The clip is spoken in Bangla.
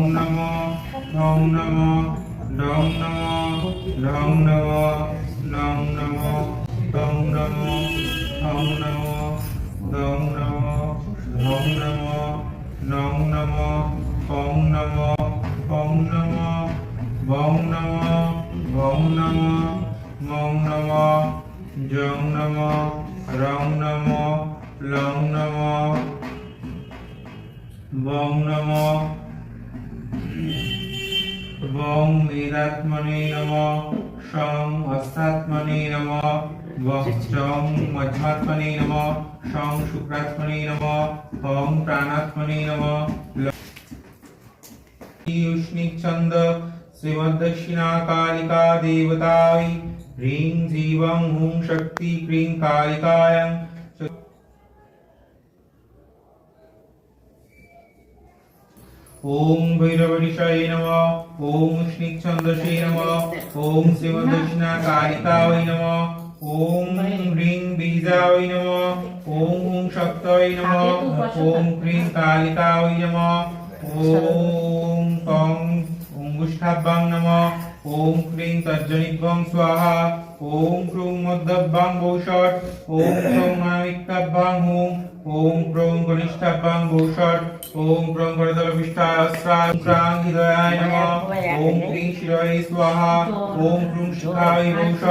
নমো ওং নমো ডং নমো ডং নমো নং নমো টং নমো ওং নমো ডং নমো ধং নমো নং নমো ওং নমো ওং নমো বং নমো ভং নমো মং নমো জং নমো রং নমো লং নমো বং নমো বং মেধাত্মনে নমো সং হস্তাত্মনে নমো চং মধ্যাত্মনে নমো সং শুক্রাত্মনে নমো ওং প্রাণাত্মনে নমো উষ্ণিক ছন্দ শ্রীমদ্দক্ষিণা কালিকা দেবতাই হ্রিং জীবং হুং শক্তি ক্রিং কালিকায়ং ওম ভৈরবরিষায় নমঃ ওম উষ্ণিক ছন্দসে নমঃ ওম শ্রীমদ্দক্ষিণা কালিকায় নমঃ ওম হ্রিং বীজায় নমঃ ওম হুং শক্তয় নমঃ ওম ক্রিং কালিকায় নমঃ ওম কং অঙ্গুষ্ঠাভ্যাং নমঃ ওম ক্রিং তর্জনিভ্যাং স্বাহা ওম ক্রুং মধ্যভ্যাং বৌষট ওম ক্রুং অনামিকাভ্যাং হুং ওম ক্রুং কনিষ্ঠাভ্যাং বৌষট ওম ক্রুং করতলপিষ্ঠায় অস্ত্রায় ক্রাং হৃদয়ায় নমঃ ওম ক্রিং শিরয়ে স্বাহা ওম ক্রুং শিখায় বৌষট